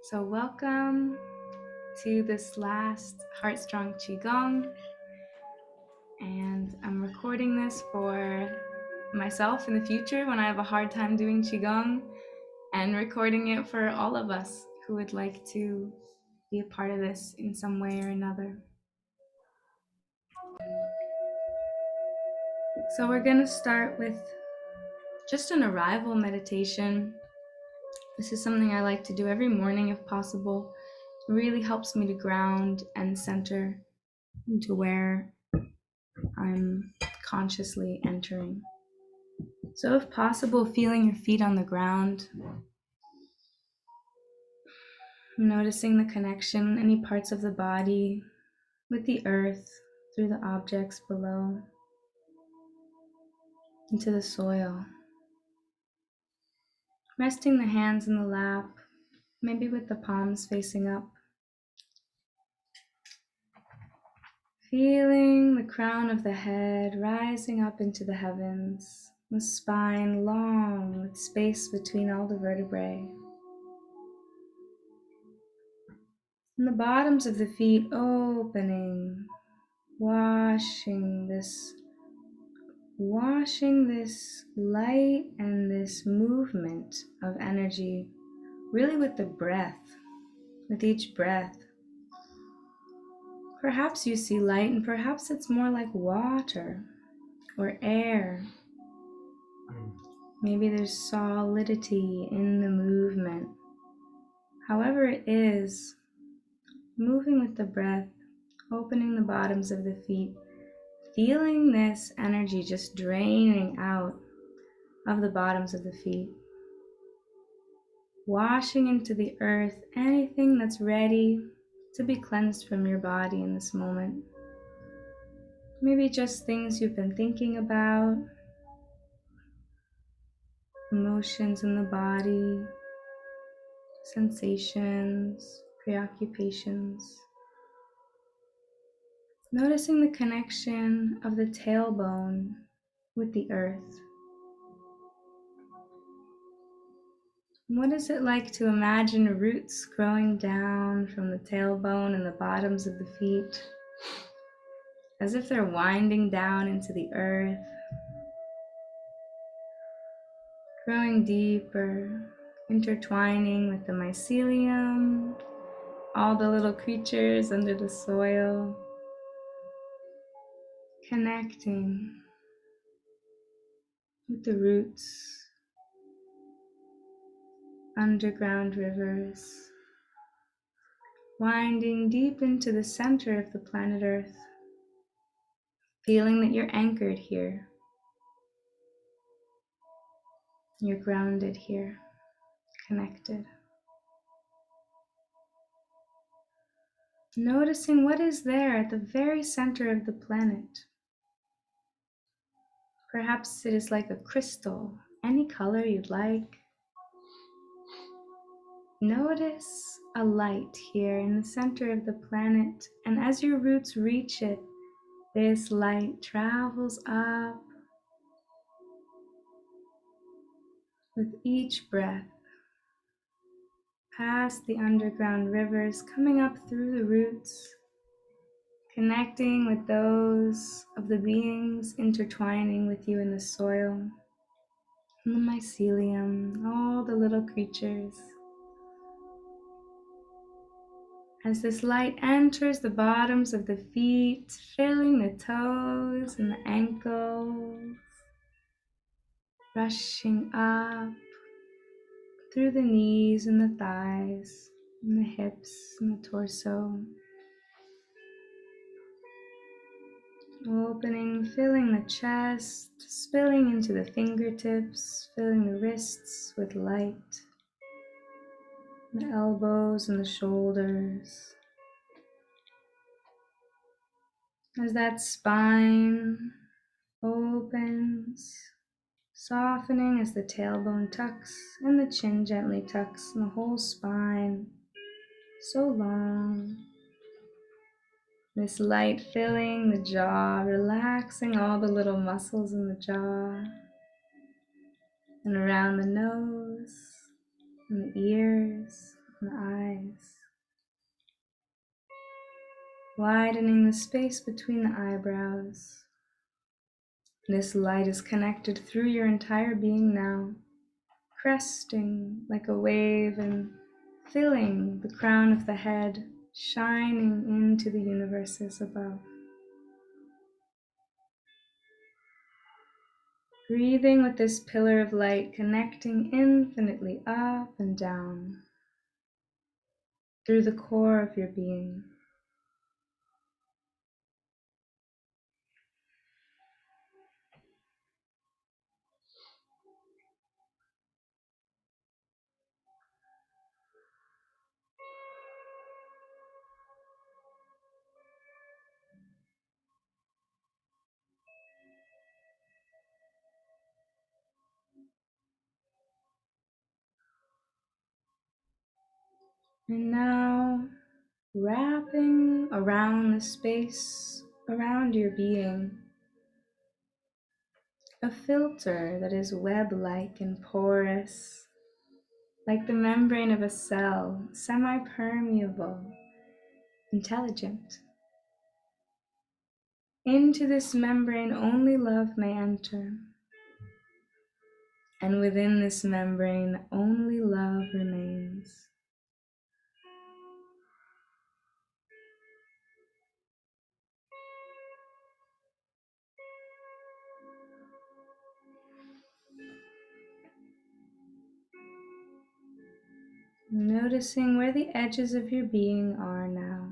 So welcome to this last Heartstrong Qigong, and I'm recording this for myself in the future when I have a hard time doing Qigong, and recording it for all of us who would like to be a part of this in some way or another. So we're going to start with just an arrival meditation. This is something I like to do every morning if possible. It really helps me to ground and center into where I'm consciously entering. So if possible, feeling your feet on the ground, noticing the connection, any parts of the body with the earth, through the objects below, into the soil. Resting the hands in the lap, maybe with the palms facing up. Feeling the crown of the head rising up into the heavens, the spine long with space between all the vertebrae. And the bottoms of the feet opening, washing this light and this movement of energy, really with the breath, with each breath. Perhaps you see light, and perhaps it's more like water or air. Maybe there's solidity in the movement. However it is, moving with the breath, opening the bottoms of the feet, feeling this energy just draining out of the bottoms of the feet, washing into the earth anything that's ready to be cleansed from your body in this moment. Maybe just things you've been thinking about, emotions in the body, sensations, preoccupations. Noticing the connection of the tailbone with the earth. What is it like to imagine roots growing down from the tailbone and the bottoms of the feet, as if they're winding down into the earth, growing deeper, intertwining with the mycelium, all the little creatures under the soil, connecting with the roots, underground rivers, winding deep into the center of the planet Earth, feeling that you're anchored here, you're grounded here, connected. Noticing what is there at the very center of the planet. Perhaps it is like a crystal, any color you'd like. Notice a light here in the center of the planet, and as your roots reach it, this light travels up with each breath, past the underground rivers, coming up through the roots, connecting with those of the beings intertwining with you in the soil, in the mycelium, all the little creatures. As this light enters the bottoms of the feet, filling the toes and the ankles, rushing up through the knees and the thighs, and the hips and the torso. Opening, filling the chest, spilling into the fingertips, filling the wrists with light, the elbows and the shoulders. As that spine opens, softening as the tailbone tucks and the chin gently tucks, and the whole spine so long. This light filling the jaw, relaxing all the little muscles in the jaw and around the nose and the ears and eyes, widening the space between the eyebrows. This light is connected through your entire being now, cresting like a wave and filling the crown of the head, shining into the universes above. Breathing with this pillar of light, connecting infinitely up and down through the core of your being. And now, wrapping around the space around your being, a filter that is web-like and porous, like the membrane of a cell, semi-permeable, intelligent. Into this membrane only love may enter, and within this membrane only love remains. Noticing where the edges of your being are now.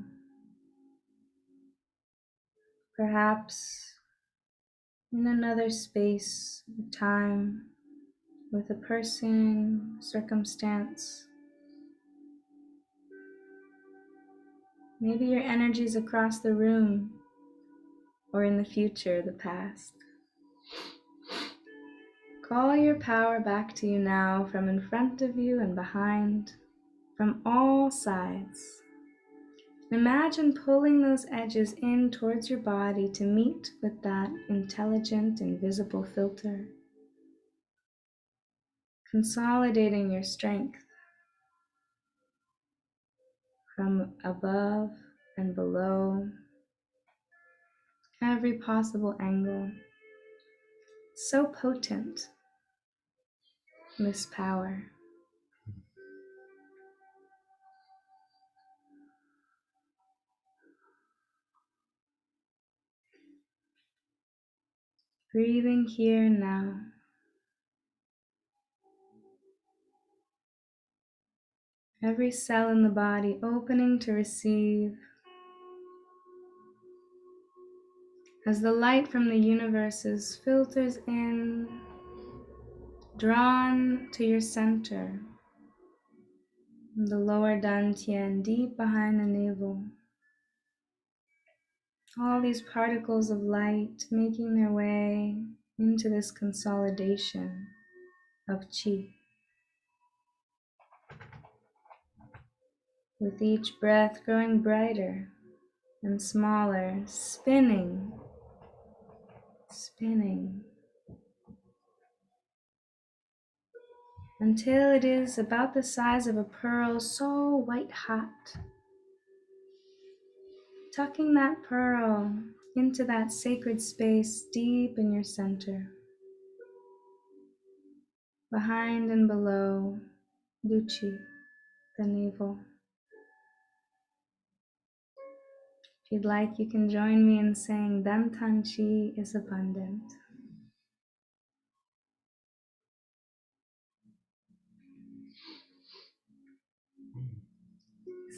Perhaps in another space, time, with a person, circumstance. Maybe your energies across the room, or in the future, the past. Call your power back to you now from in front of you and behind, from all sides. Imagine pulling those edges in towards your body to meet with that intelligent, invisible filter. Consolidating your strength from above and below, every possible angle. So potent, this power. Breathing here and now. Every cell in the body opening to receive. As the light from the universes filters in, drawn to your center, the lower dantian, deep behind the navel. All these particles of light making their way into this consolidation of qi. With each breath growing brighter and smaller, spinning, until it is about the size of a pearl, so white hot. Tucking that pearl into that sacred space deep in your center. Behind and below, Luci, the navel. If you'd like, you can join me in saying Dantan Chi is abundant.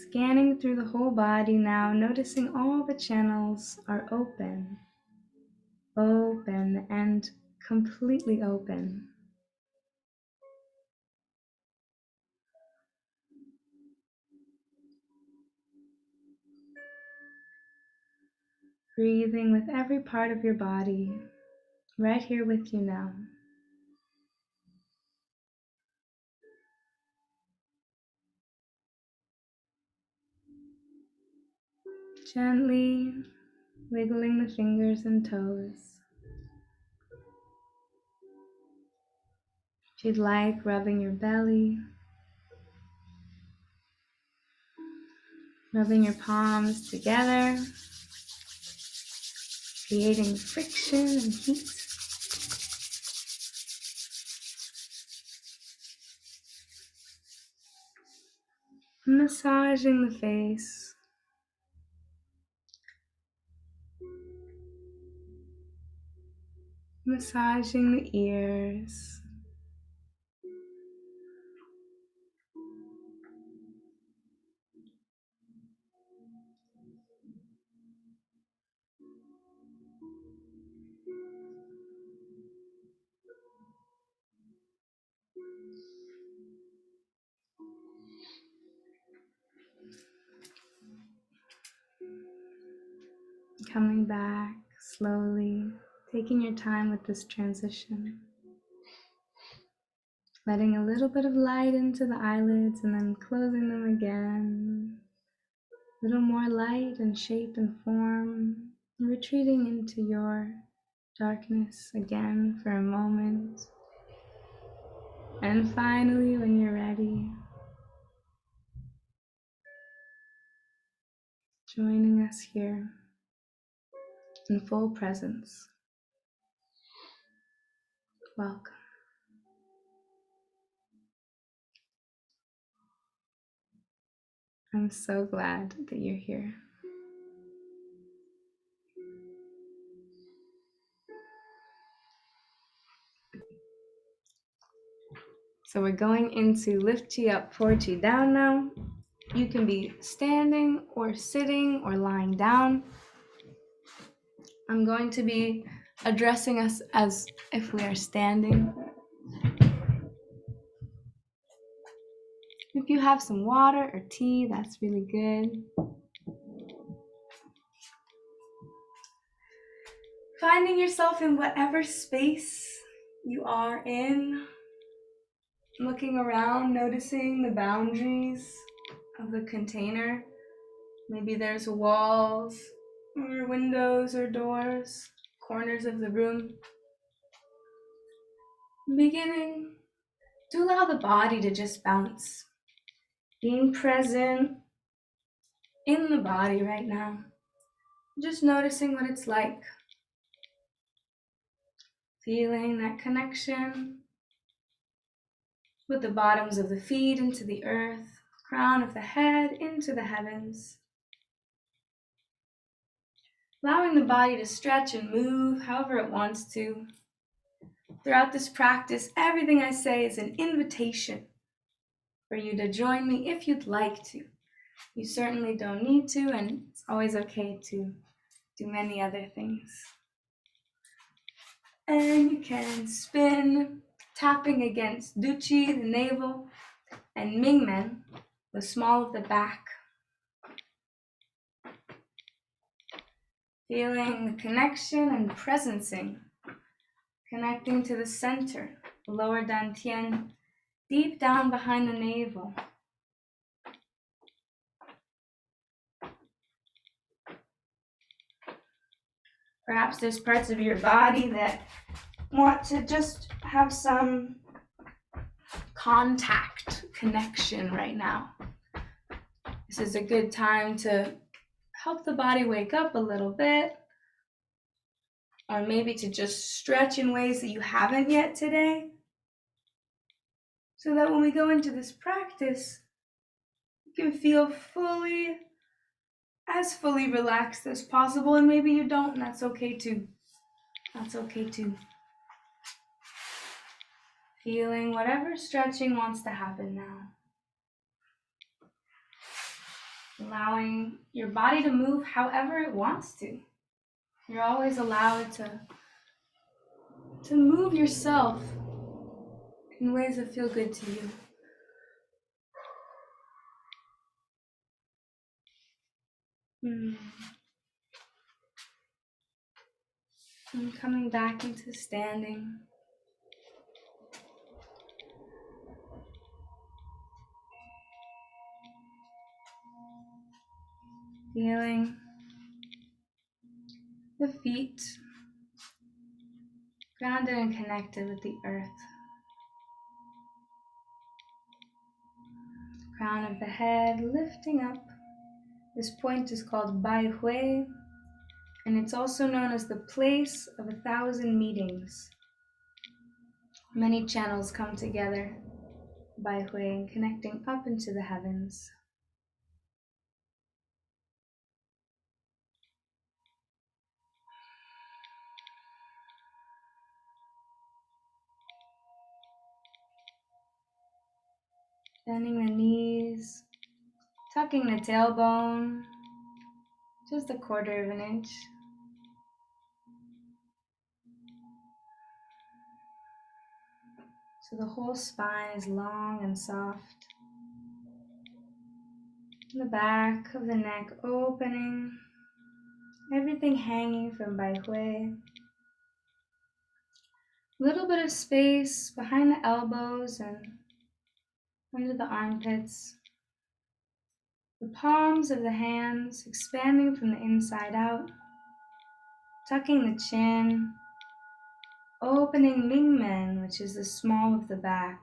Scanning through the whole body now, noticing all the channels are open and completely open. Breathing with every part of your body, right here with you now. Gently wiggling the fingers and toes. If you'd like, rubbing your belly. rubbing your palms together, creating friction and heat. Massaging the face. Massaging the ears. Coming back slowly, taking your time with this transition. Letting a little bit of light into the eyelids and then closing them again. A little more light and shape and form. Retreating into your darkness again for a moment. And finally, when you're ready, joining us here in full presence. Welcome. I'm so glad that you're here. So we're going into lift chi up, pour chi down now. You can be standing or sitting or lying down. I'm going to be addressing us as if we are standing. If you have some water or tea, that's really good. Finding yourself in whatever space you are in, looking around, noticing the boundaries of the container. Maybe there's walls or windows or doors, corners of the room. Beginning to allow the body to just bounce. Being present in the body right now. Just noticing what it's like. Feeling that connection with the bottoms of the feet into the earth, crown of the head into the heavens. Allowing the body to stretch and move however it wants to. Throughout this practice, everything I say is an invitation for you to join me if you'd like to. You certainly don't need to, and it's always okay to do many other things. And you can spin, tapping against Duchi, the navel, and Mingmen, the small of the back. Feeling the connection and presencing, connecting to the center, the lower dantian, deep down behind the navel. Perhaps there's parts of your body that want to just have some contact, connection right now. This is a good time to help the body wake up a little bit, or maybe to just stretch in ways that you haven't yet today, so that when we go into this practice, you can feel as fully relaxed as possible, and maybe you don't, and that's okay too. That's okay too. Feeling whatever stretching wants to happen now. Allowing your body to move however it wants to. You're always allowed to move yourself in ways that feel good to you. And coming back into standing. Feeling the feet grounded and connected with the earth. Crown of the head lifting up This point is called Bai Hui, and it's also known as the place of 1,000 meetings. Many channels come together, Bai Hui, connecting up into the heavens. Bending the knees, tucking the tailbone, just 1/4 of an inch. So the whole spine is long and soft. The back of the neck opening, everything hanging from Bai Hui. Little bit of space behind the elbows and under the armpits. The palms of the hands expanding from the inside out, tucking the chin, opening Mingmen, which is the small of the back.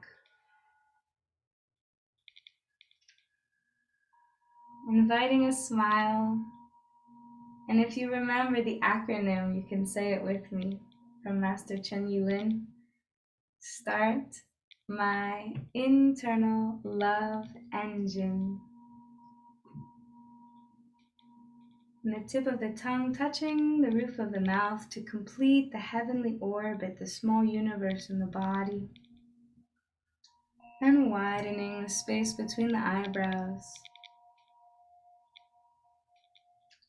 Inviting a smile. And if you remember the acronym, you can say it with me from Master Chen Yulin. Start my internal love engine. And the tip of the tongue touching the roof of the mouth to complete the heavenly orbit, the small universe in the body. And widening the space between the eyebrows.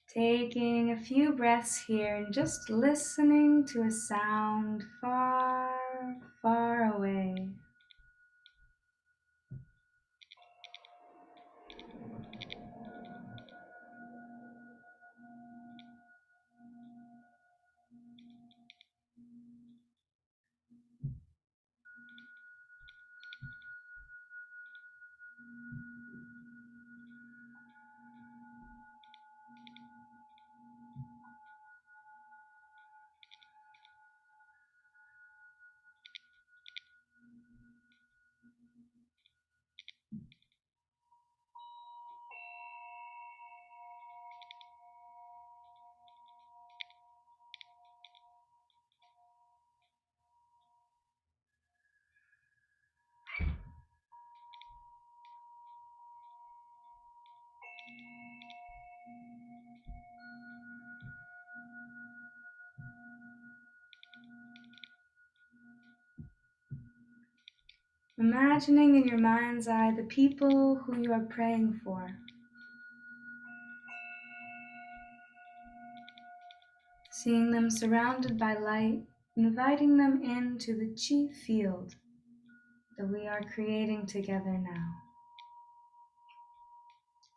Taking a few breaths here and just listening to a sound far, far away. Imagining in your mind's eye the people who you are praying for. Seeing them surrounded by light, inviting them into the chi field that we are creating together now.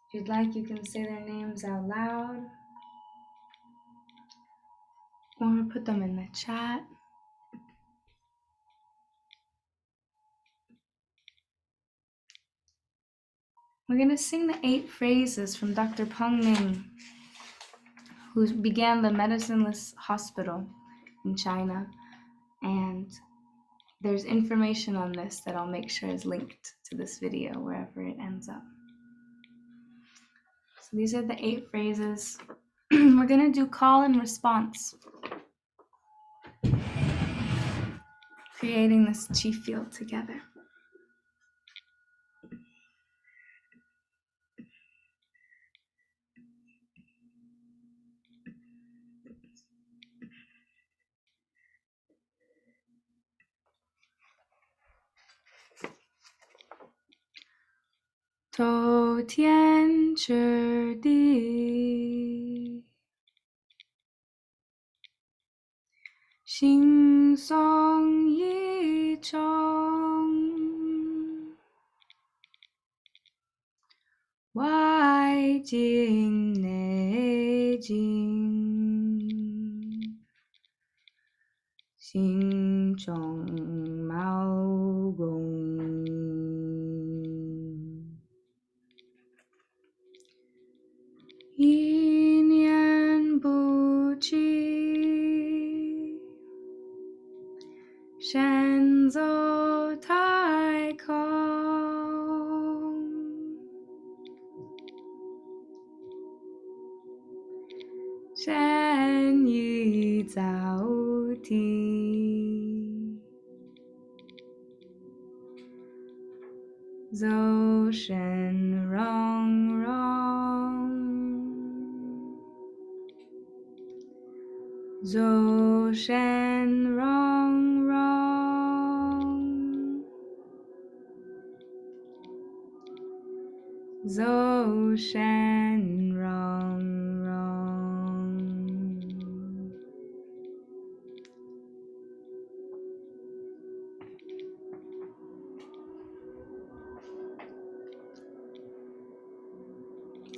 If you'd like, you can say their names out loud or put them in the chat. We're going to sing the 8 phrases from Dr. Peng Ning, who began the Medicineless Hospital in China. And there's information on this that I'll make sure is linked to this video wherever it ends up. So these are the 8 phrases. We're going to do call and response, creating this chi field together. To tian chi di, xing song yi chong, wai jing nei jing, xing chong mao gong. Yin Yan Bu Qi, Shen Zhou Tai Kong, Shen Yi Zhao Ti. Zhou Shen Rong Rong. Zhou Shen Rong Rong. Zhou Shen Rong Rong.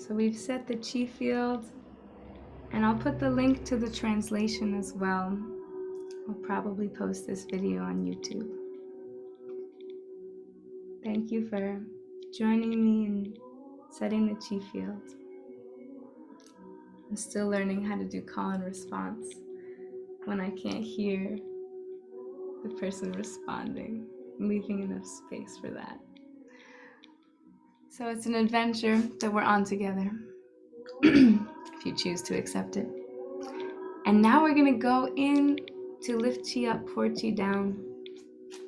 So we've set the chi field, and I'll put the link to the translation as well. I'll probably post this video on YouTube. Thank you for joining me in setting the chi field. I'm still learning how to do call and response when I can't hear the person responding, leaving enough space for that. So it's an adventure that we're on together, if you choose to accept it. And now we're gonna go in to lift chi up, pour chi down.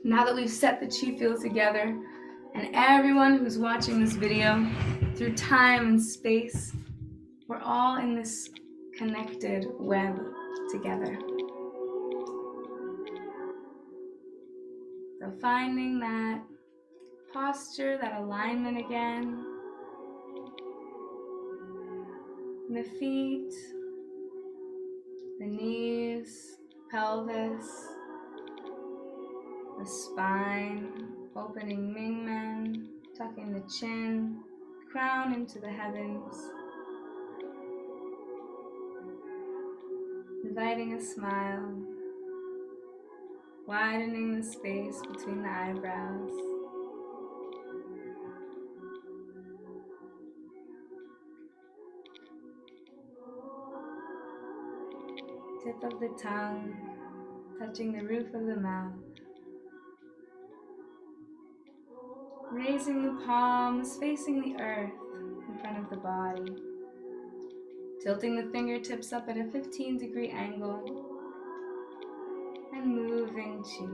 Now that we've set the chi field together, and everyone who's watching this video, through time and space, we're all in this connected web together. So finding that posture, that alignment again. The feet, the knees, pelvis, the spine, opening Mingmen, tucking the chin, crown into the heavens, inviting a smile, widening the space between the eyebrows. Tip of the tongue, touching the roof of the mouth. Raising the palms, facing the earth in front of the body. Tilting the fingertips up at a 15-degree angle. And moving chi.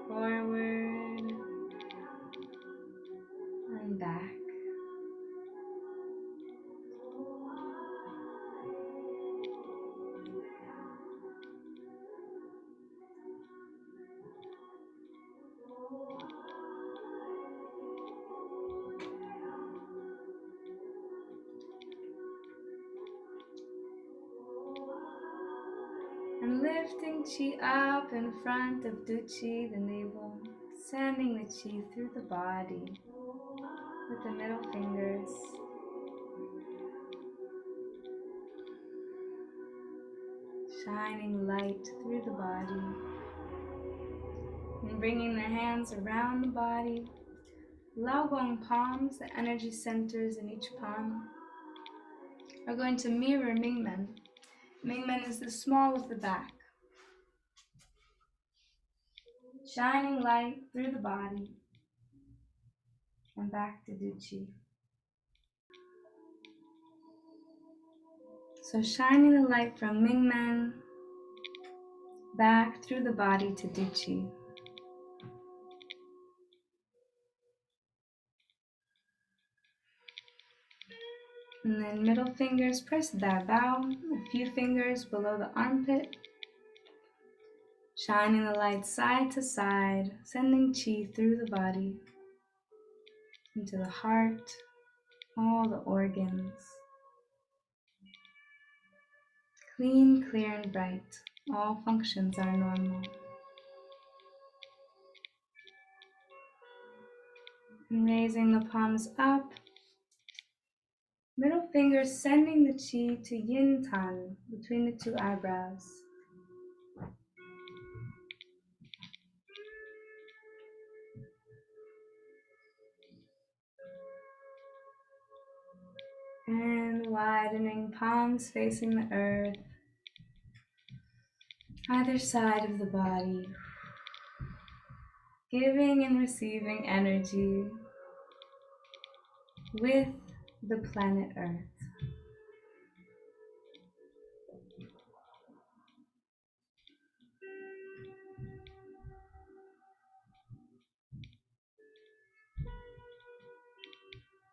Forward and back. And lifting chi up in front of Duchi, the navel, sending the chi through the body with the middle fingers. Shining light through the body. And bringing the hands around the body. Laogong palms, the energy centers in each palm, are going to mirror Mingmen. Mingmen is the small of the back. Shining light through the body and back to Duchi. So shining the light from Mingmen back through the body to Duchi. And then middle fingers press that bow, a few fingers below the armpit. Shining the light side to side, sending chi through the body, into the heart, all the organs. Clean, clear, and bright. All functions are normal. And raising the palms up, middle fingers sending the chi to yin tan between the two eyebrows. And widening palms facing the earth, either side of the body, giving and receiving energy with the planet Earth.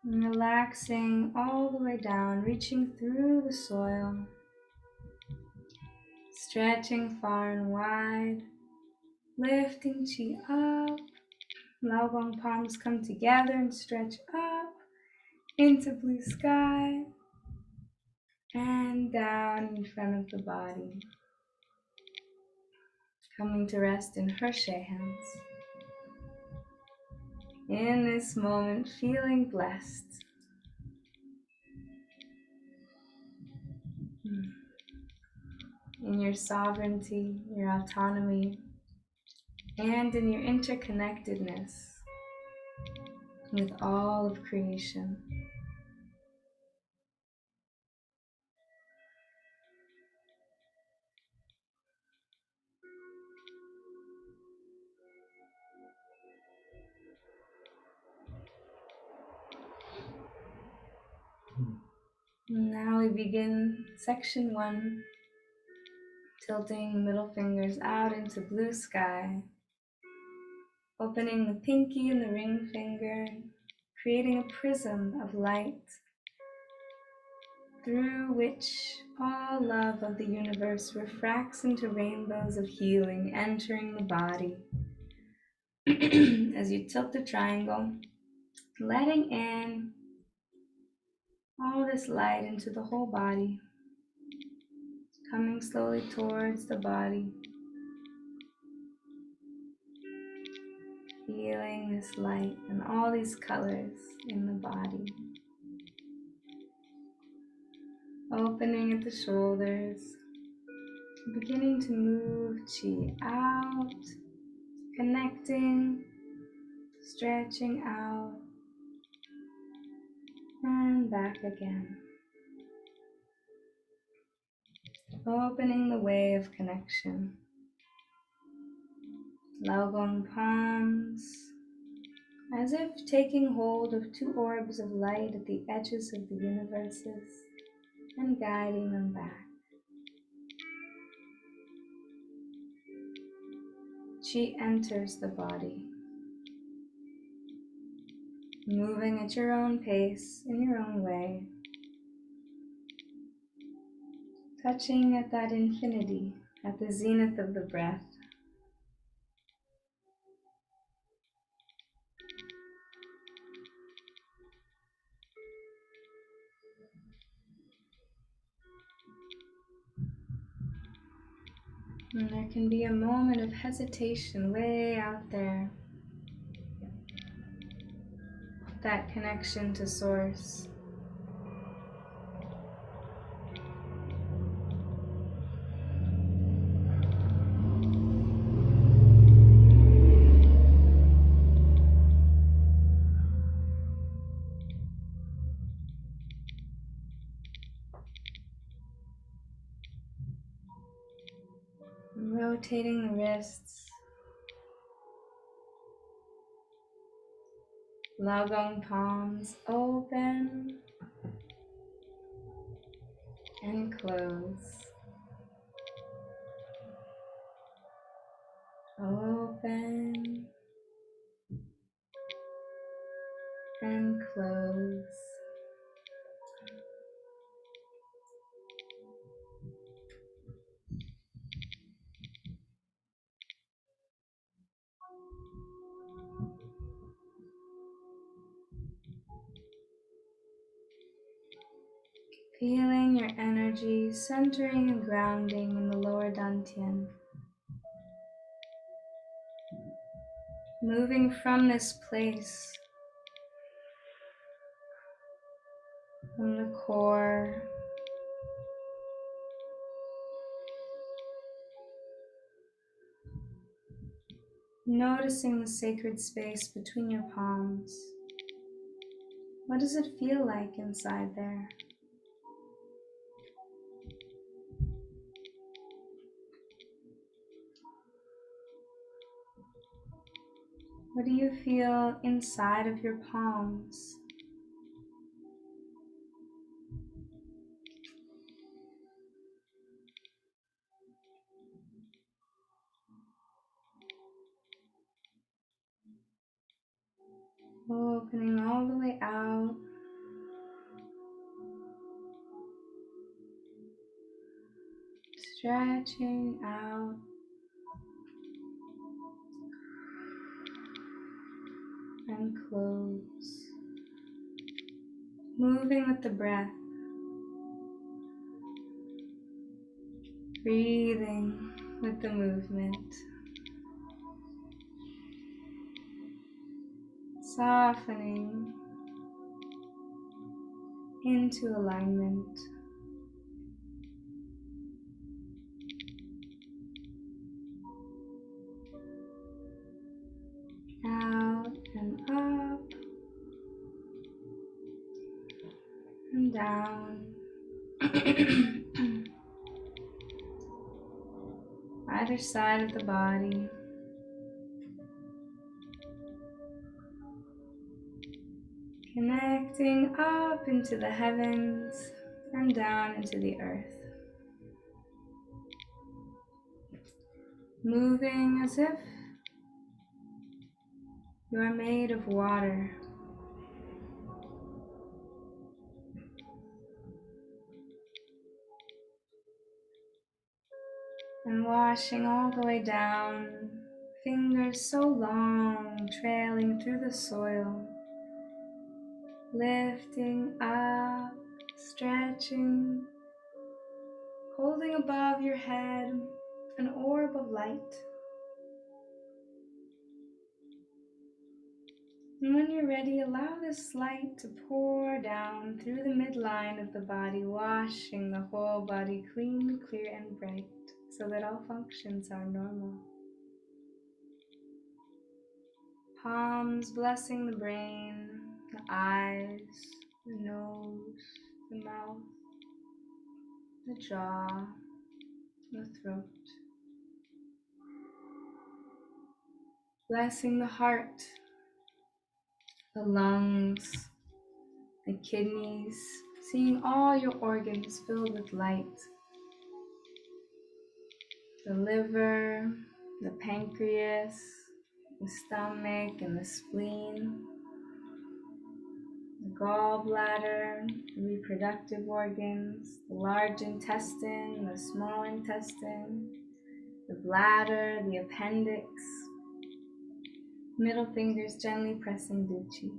And relaxing all the way down, reaching through the soil, stretching far and wide, lifting chi up. Laogong palms come together and stretch up into blue sky and down in front of the body. Coming to rest in Heartstrong hands. In this moment, feeling blessed. In your sovereignty, your autonomy, and in your interconnectedness with all of creation. Now we begin section 1, tilting the middle fingers out into blue sky, opening the pinky and the ring finger, creating a prism of light through which all love of the universe refracts into rainbows of healing, entering the body. As you tilt the triangle, letting in all this light into the whole body, coming slowly towards the body, feeling this light and all these colors in the body. Opening at the shoulders, beginning to move chi out, connecting, stretching out, and back again. Opening the way of connection. Laogong palms, as if taking hold of two orbs of light at the edges of the universes and guiding them back. Chi enters the body, moving at your own pace, in your own way, touching at that infinity, at the zenith of the breath. And there can be a moment of hesitation way out there. That connection to Source. Rotating the wrists. Laogong palms open and close. Open and close. Feeling your energy centering and grounding in the lower dantian. Moving from this place, from the core, noticing the sacred space between your palms. What does it feel like inside there? What do you feel inside of your palms? Opening all the way out. Stretching out. And close. Moving with the breath. Breathing with the movement. Softening into alignment. Out and up and down. Either side of the body. Connecting up into the heavens and down into the earth. Moving as if you are made of water. And washing all the way down, fingers so long, trailing through the soil. Lifting up, stretching, holding above your head an orb of light. And when you're ready, allow this light to pour down through the midline of the body, washing the whole body clean, clear, and bright, so that all functions are normal. Palms blessing the brain, the eyes, the nose, the mouth, the jaw, the throat. Blessing the heart, the lungs, the kidneys, seeing all your organs filled with light. The liver, the pancreas, the stomach and the spleen, the gallbladder, the reproductive organs, the large intestine, the small intestine, the bladder, the appendix. Middle fingers gently pressing Duchi.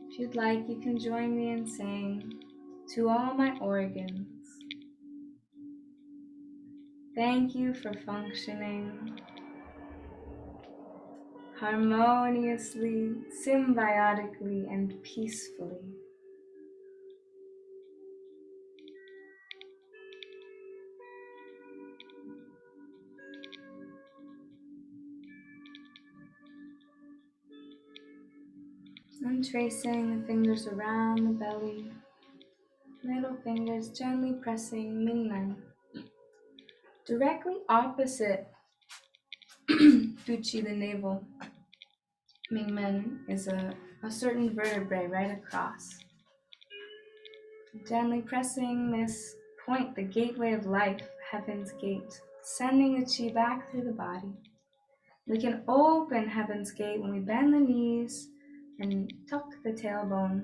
If you'd like, you can join me in saying, to all my organs, thank you for functioning harmoniously, symbiotically, and peacefully. And tracing the fingers around the belly, middle fingers gently pressing Mingmen, directly opposite Duchi, the navel. Mingmen is a certain vertebrae right across. Gently pressing this point, the gateway of life, Heaven's Gate, sending the chi back through the body. We can open Heaven's Gate when we bend the knees and tuck the tailbone.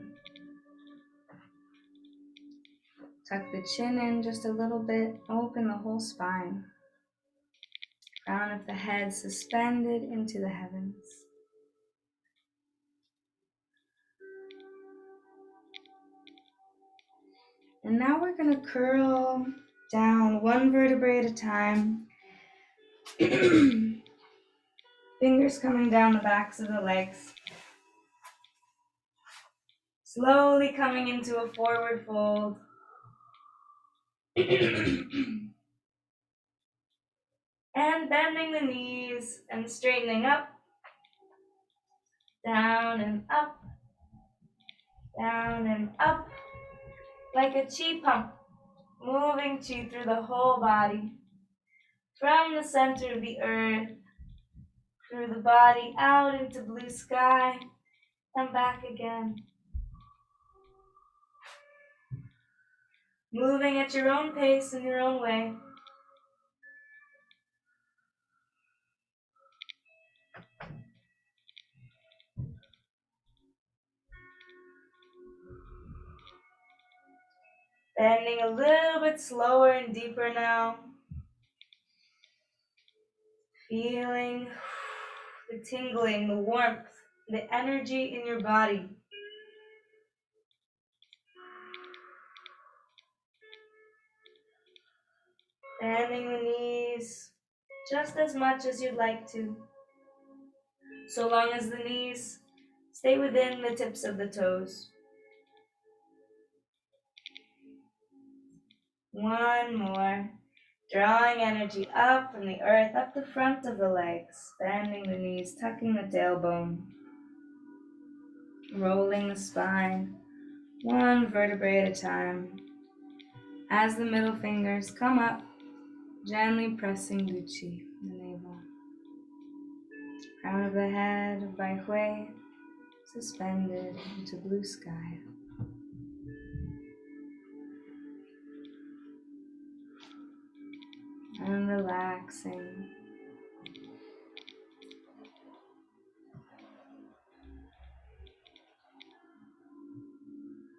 Tuck the chin in just a little bit, open the whole spine. Crown of the head suspended into the heavens. And now we're going to curl down one vertebrae at a time. Fingers coming down the backs of the legs. Slowly coming into a forward fold. And bending the knees and straightening up. Down and up. Down and up. Like a chi pump. Moving chi through the whole body. From the center of the earth. Through the body out into blue sky. And back again. Moving at your own pace in your own way. Bending a little bit slower and deeper now. Feeling the tingling, the warmth, the energy in your body. Bending the knees just as much as you'd like to, so long as the knees stay within the tips of the toes. One more. Drawing energy up from the earth, up the front of the legs, bending the knees, tucking the tailbone, rolling the spine, one vertebrae at a time. As the middle fingers come up, gently pressing Luci, the navel. Crown of the head of Bai Hui, suspended into blue sky. And relaxing.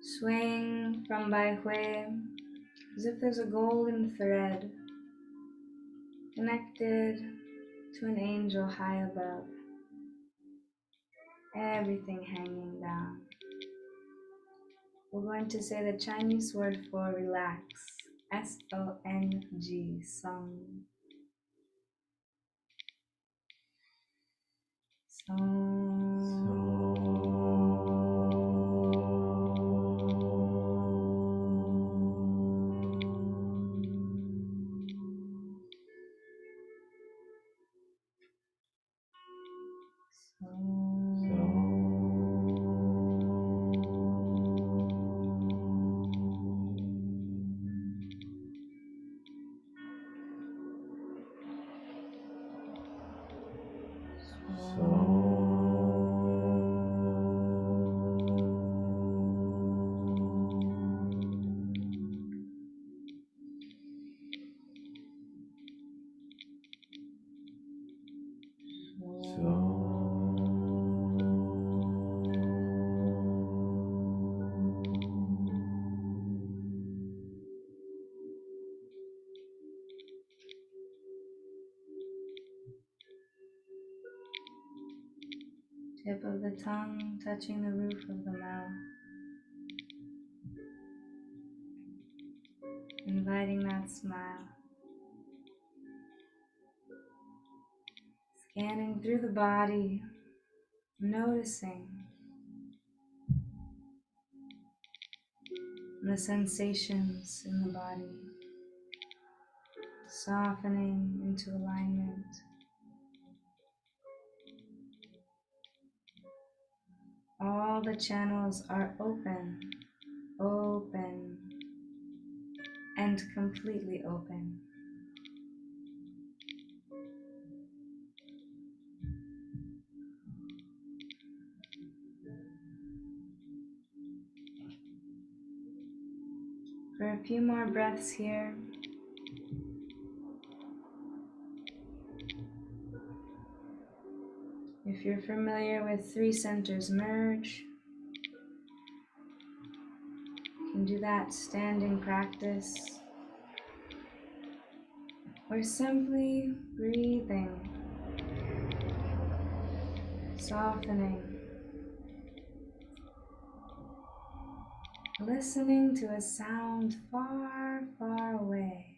Swing from Bai Hui as if there's a golden thread connected to an angel high above. Everything hanging down. We're going to say the Chinese word for relax. S-O-N-G, song. Song. Tip of the tongue touching the roof of the mouth. Inviting that smile. Scanning through the body, noticing the sensations in the body, softening into alignment. All the channels are open, open, and completely open. For a few more breaths here. If you're familiar with 3 centers merge, you can do that standing practice, or simply breathing, softening, listening to a sound far, far away.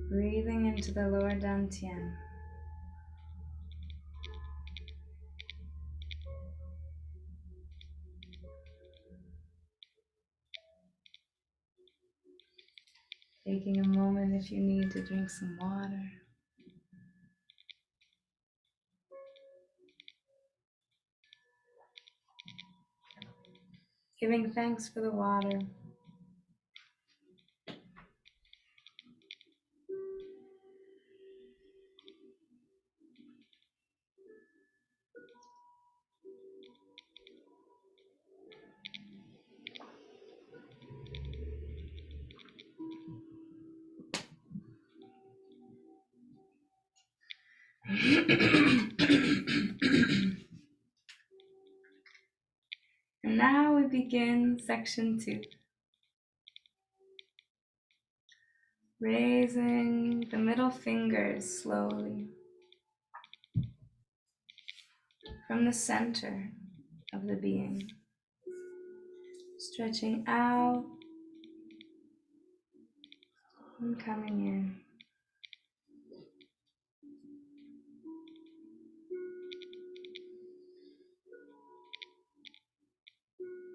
Breathing into the lower dantian. Taking a moment if you need to drink some water. Giving thanks for the water. And now we begin section 2. Raising the middle fingers slowly from the center of the being. Stretching out and coming in.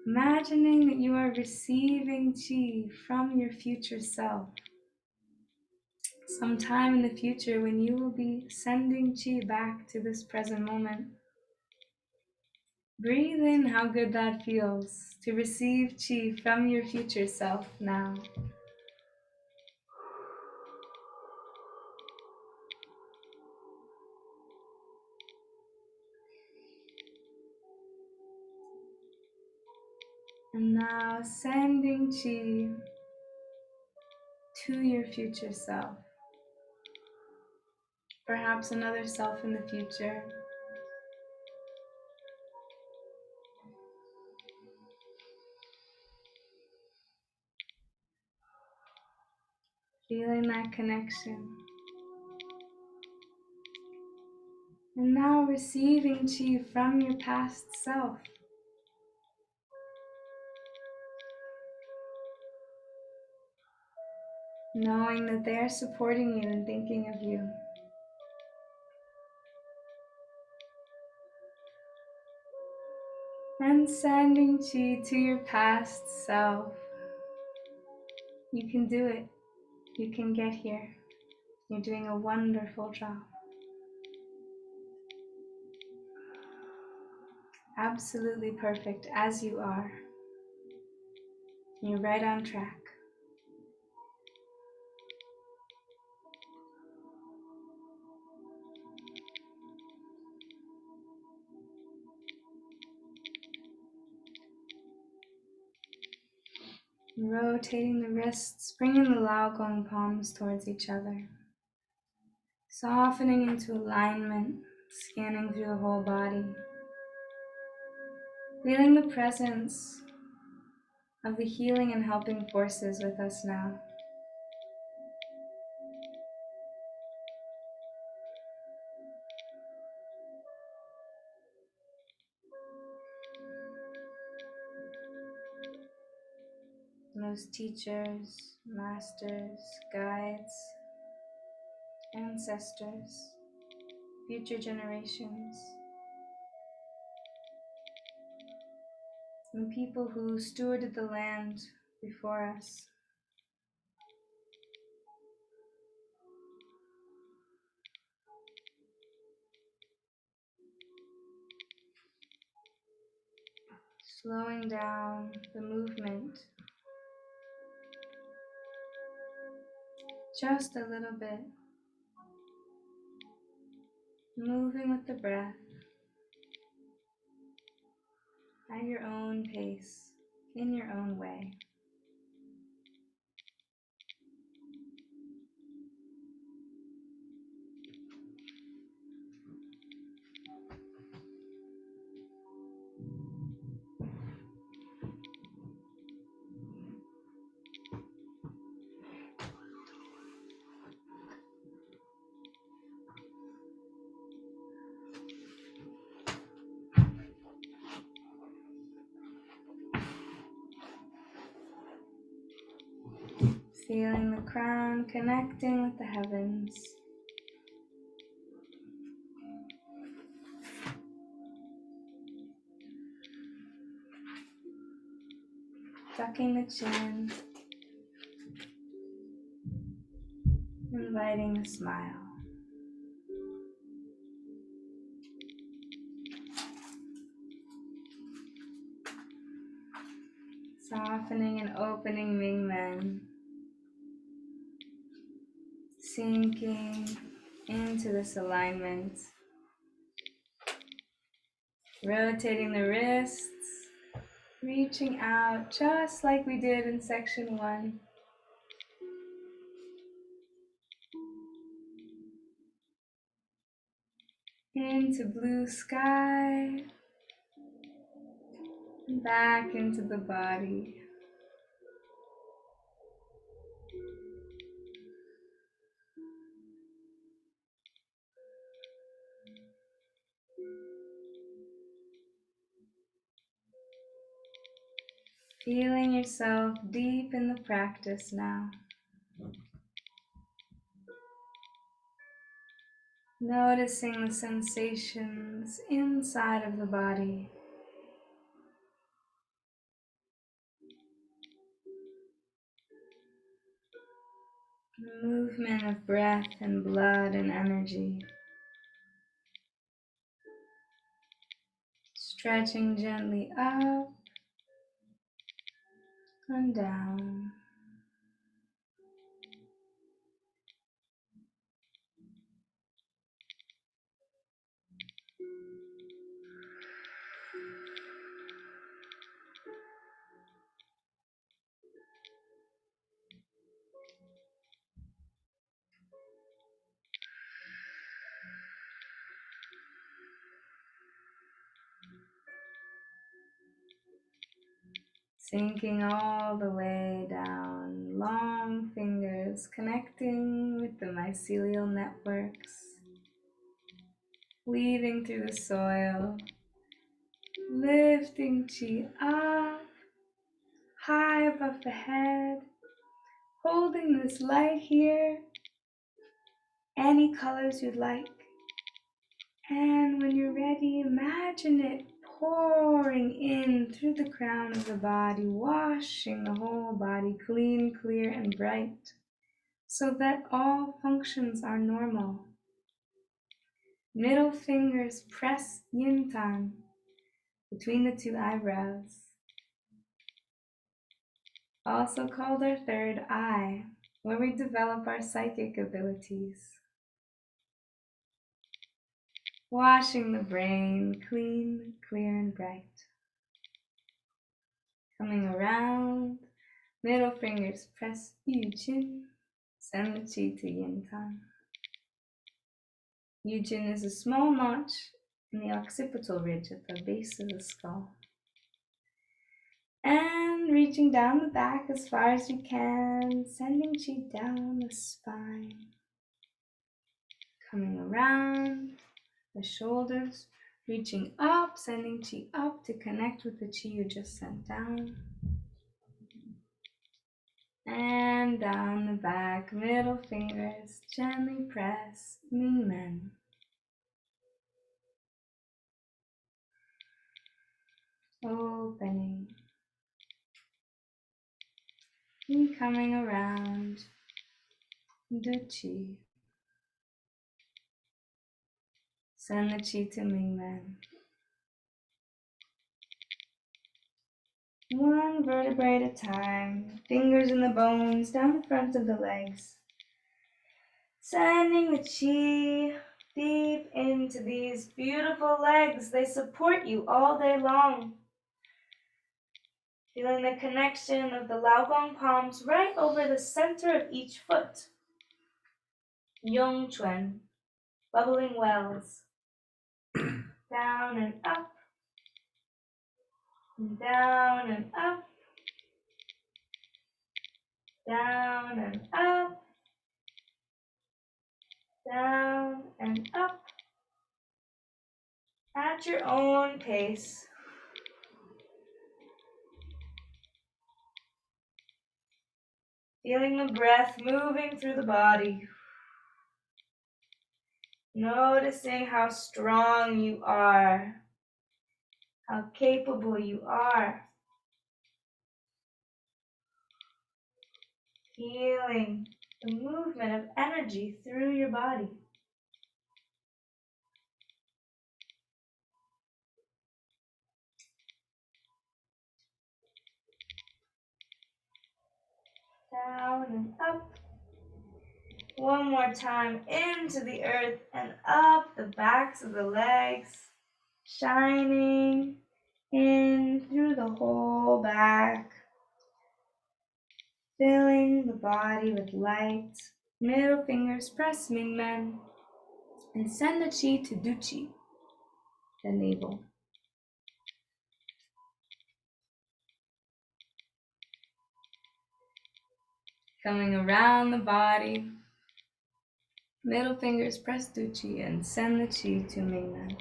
Imagining that you are receiving qi from your future self. Sometime in the future when you will be sending qi back to this present moment. Breathe in how good that feels to receive qi from your future self now. And now sending qi to your future self. Perhaps another self in the future. Feeling that connection. And now receiving qi from your past self. Knowing that they are supporting you and thinking of you. And sending qi to your past self. You can do it. You can get here. You're doing a wonderful job. Absolutely perfect as you are. You're right on track. Rotating the wrists, bringing the Laogong palms towards each other. Softening into alignment, scanning through the whole body. Feeling the presence of the healing and helping forces with us now. Those teachers, masters, guides, ancestors, future generations, and people who stewarded the land before us. Slowing down the movement just a little bit. Moving with the breath at your own pace, in your own way. Feeling the crown connecting with the heavens. Tucking the chin. Inviting a smile. Softening and opening Ming Men. Sinking into this alignment. Rotating the wrists. Reaching out just like we did in section 1. Into blue sky. Back into the body. Feeling yourself deep in the practice now. Noticing the sensations inside of the body. Movement of breath and blood and energy. Stretching gently up and down. Sinking all the way down, long fingers connecting with the mycelial networks, weaving through the soil, lifting chi up, high above the head, holding this light here, any colors you'd like. And when you're ready, imagine it pouring in through the crown of the body, washing the whole body clean, clear, and bright, so that all functions are normal. Middle fingers press yin tan between the 2 eyebrows, also called our third eye, where we develop our psychic abilities. Washing the brain clean, clear, and bright. Coming around, middle fingers press Yu Jin, send the chi to Yin Tan. Yu Jin is a small notch in the occipital ridge at the base of the skull. And reaching down the back as far as you can, sending chi down the spine. Coming around the shoulders, reaching up, sending chi up to connect with the chi you just sent down. And down the back, middle fingers, gently press Ming Men. Opening. And coming around, do chi. Send the chi to Ming Men. One vertebrae at a time, fingers in the bones, down the front of the legs. Sending the chi deep into these beautiful legs. They support you all day long. Feeling the connection of the Laogong palms right over the center of each foot. Yongquan, bubbling wells. Down and up, and down and up, down and up, down and up, at your own pace. Feeling the breath moving through the body. Noticing how strong you are, how capable you are. Feeling the movement of energy through your body. Down and up. One more time, into the earth and up the backs of the legs, shining in through the whole back, filling the body with light. Middle fingers press Mingmen and send the chi to Duchi, the navel. Coming around the body, middle fingers press Duchi and send the chi to Mingmen.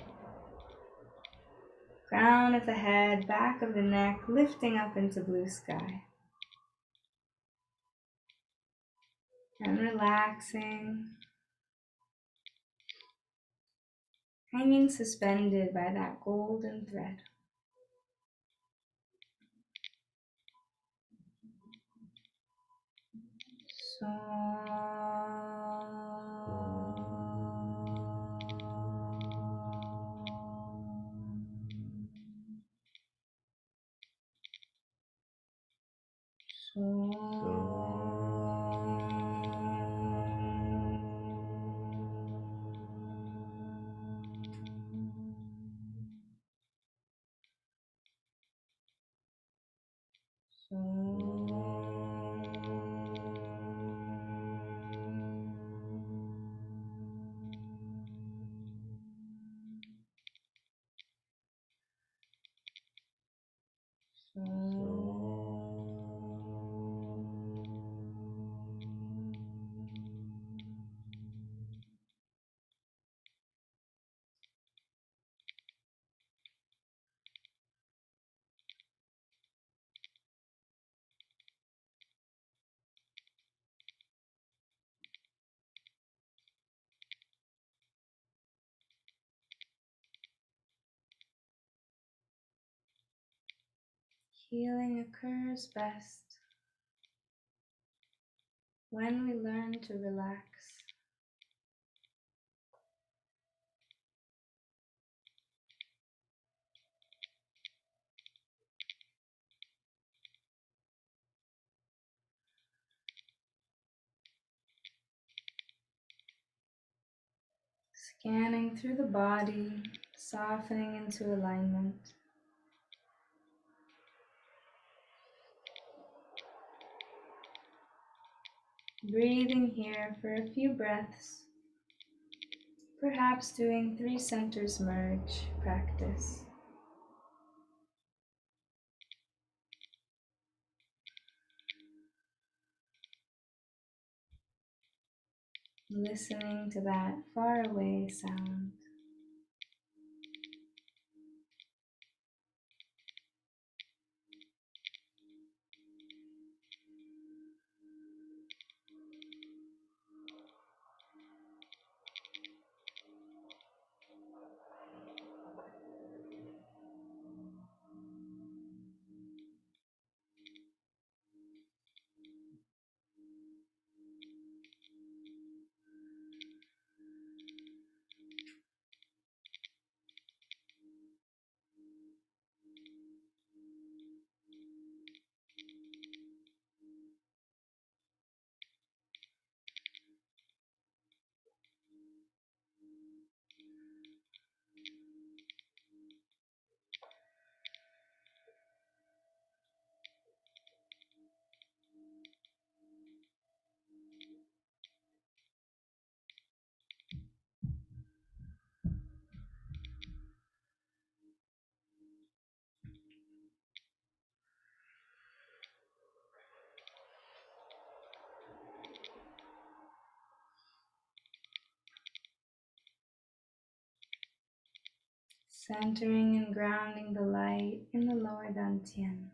Crown of the head, back of the neck, lifting up into blue sky. And relaxing, hanging suspended by that golden thread. Healing occurs best when we learn to relax. Scanning through the body, softening into alignment. Breathing here for a few breaths, perhaps doing 3 centers merge practice. Listening to that faraway sound. Centering and grounding the light in the lower dantian.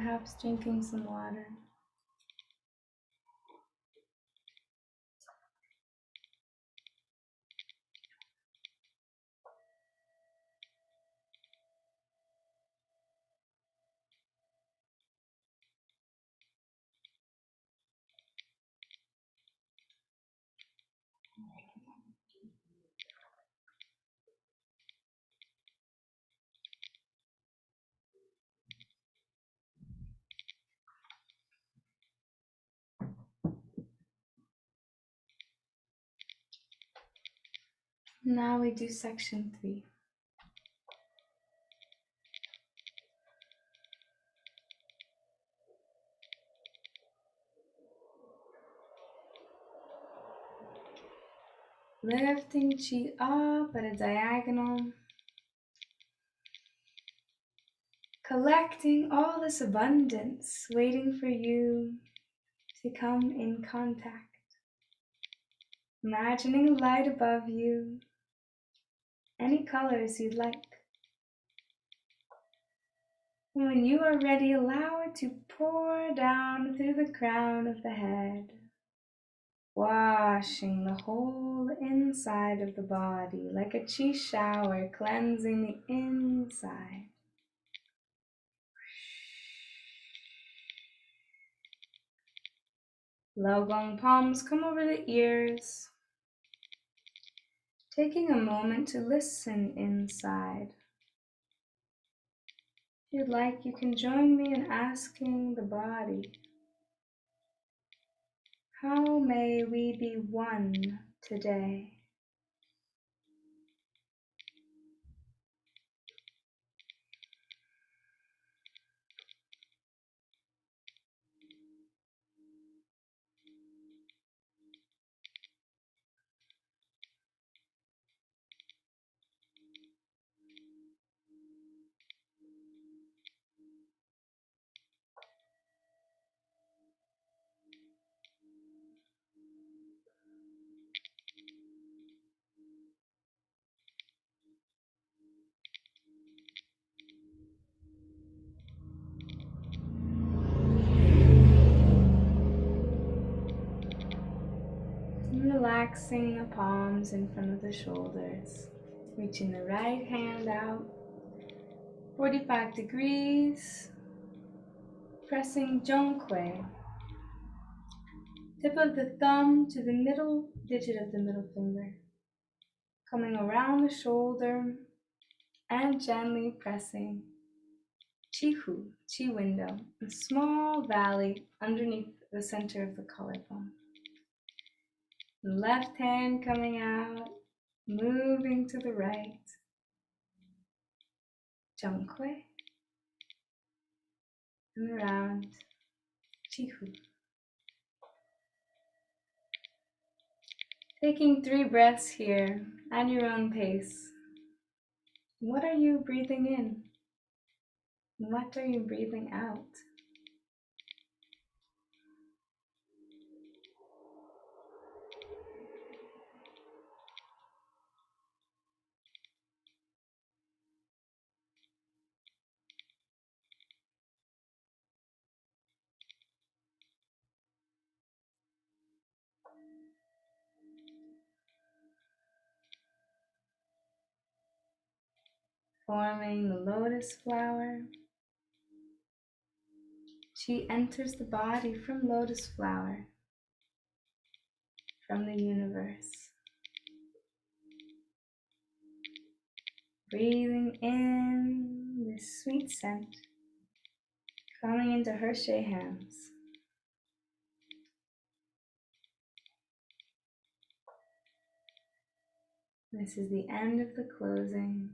perhaps drinking some water. Now we do section 3. Lifting chi up at a diagonal. Collecting all this abundance, waiting for you to come in contact. Imagining light above you, any colors you'd like. And when you are ready, allow it to pour down through the crown of the head, washing the whole inside of the body like a chi shower, cleansing the inside. Laogong palms come over the ears, taking a moment to listen inside. If you'd like, you can join me in asking the body, how may we be one today? Relaxing the palms in front of the shoulders, reaching the right hand out, 45 degrees, pressing Zhonghui, tip of the thumb to the middle digit of the middle finger, coming around the shoulder and gently pressing Qi-hu, Qi window, a small valley underneath the center of the collarbone. Left hand coming out, moving to the right. Zhonghui. And around. Qi-hu. Taking 3 breaths here at your own pace. What are you breathing in? What are you breathing out? Forming the lotus flower. Qi enters the body from lotus flower, from the universe. Breathing in this sweet scent, coming into Hershey hands. This is the end of the closing,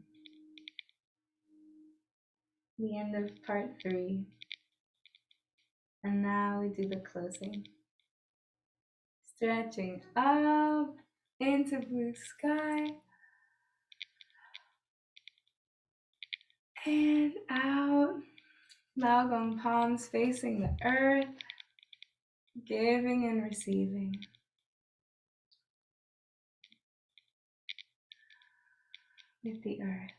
the end of part 3. And now we do the closing. Stretching up into blue sky and out. Laogong palms facing the earth, giving and receiving. With the earth.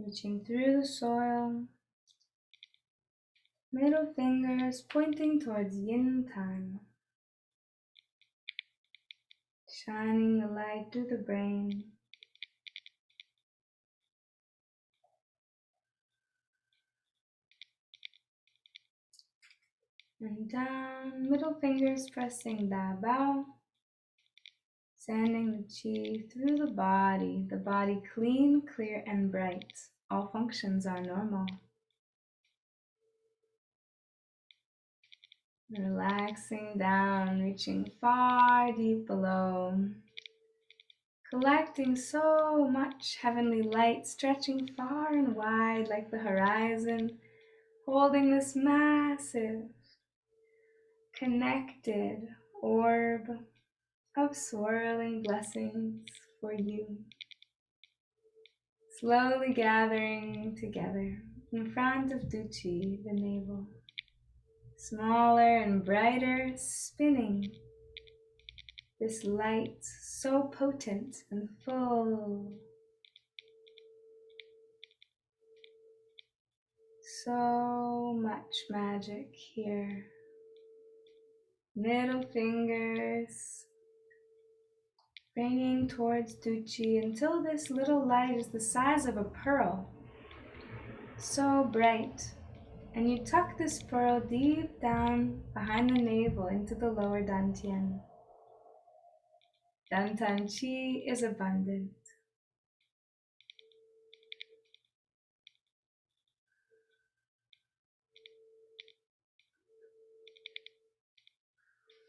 reaching through the soil, middle fingers pointing towards yin time, shining the light through the brain. And down, middle fingers pressing Da Bao, sending the chi through the body clean, clear, and bright. All functions are normal. Relaxing down, reaching far deep below, collecting so much heavenly light, stretching far and wide like the horizon, holding this massive, connected orb of swirling blessings for you. Slowly gathering together in front of Duchi, the navel. Smaller and brighter, spinning. This light so potent and full. So much magic here. Middle fingers bringing towards Duchi until this little light is the size of a pearl. So bright. And you tuck this pearl deep down behind the navel into the lower dantian. Dantan Chi is abundant.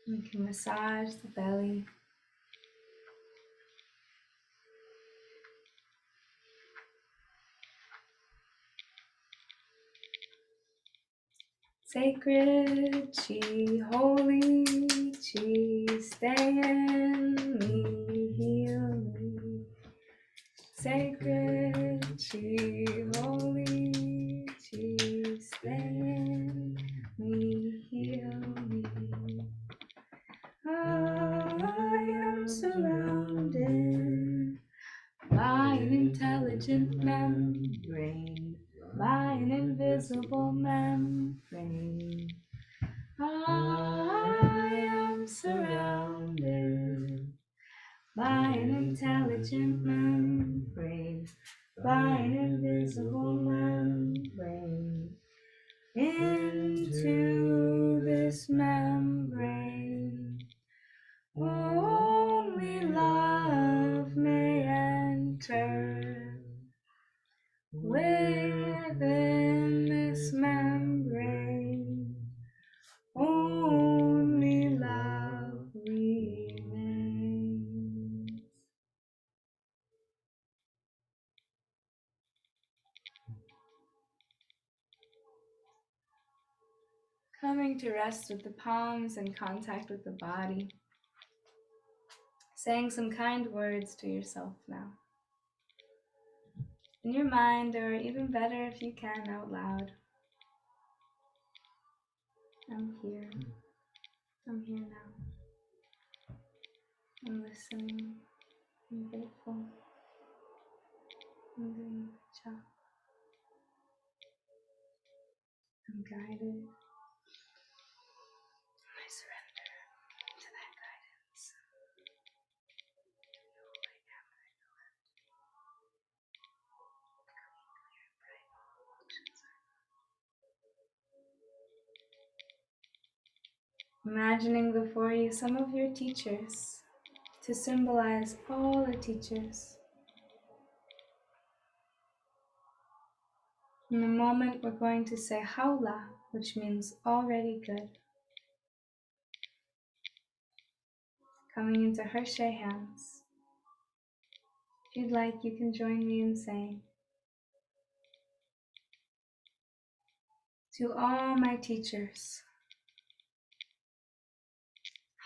You can massage the belly. Sacred Chi, holy Chi, stay in me, heal me. Sacred Chi, holy Chi, stay in me, heal me. I am surrounded by an intelligent membrane, by an invisible membrane. I am surrounded by an intelligent membrane, by an invisible membrane. Into this membrane, only love may enter. Within this membrane, only love remains. Coming to rest with the palms in contact with the body. Saying some kind words to yourself now. In your mind, or even better if you can, out loud. I'm here. I'm here now. I'm listening. I'm grateful. I'm doing a good job. I'm guided. I surrender to that guidance. Imagining before you some of your teachers to symbolize all the teachers. In a moment, we're going to say Haula, which means already good. Coming into Hershe hands. If you'd like, you can join me in saying, to all my teachers,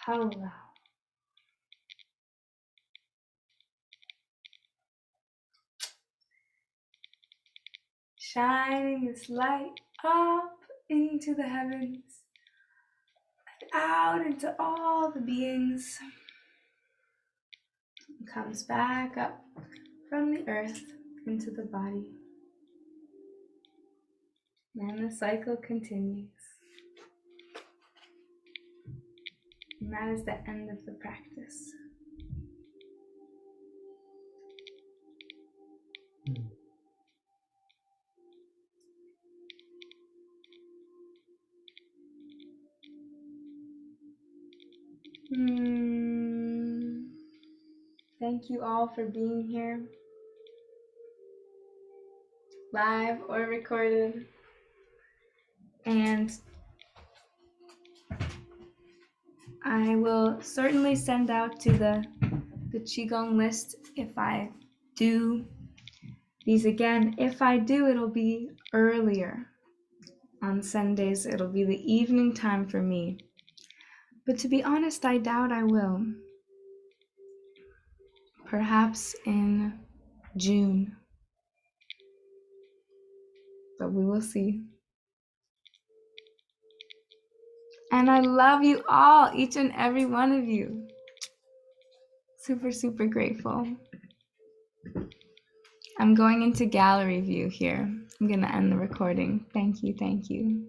Haula. Shining this light up into the heavens, and out into all the beings. It comes back up from the earth into the body. And the cycle continues. And that is the end of the practice. Thank you all for being here, live or recorded. And I will certainly send out to the Qigong list if I do these again. If I do, it'll be earlier. On Sundays, it'll be the evening time for me. But to be honest, I doubt I will. Perhaps in June. But we will see. And I love you all, each and every one of you. Super, super grateful. I'm going into gallery view here. I'm going to end the recording. Thank you, thank you.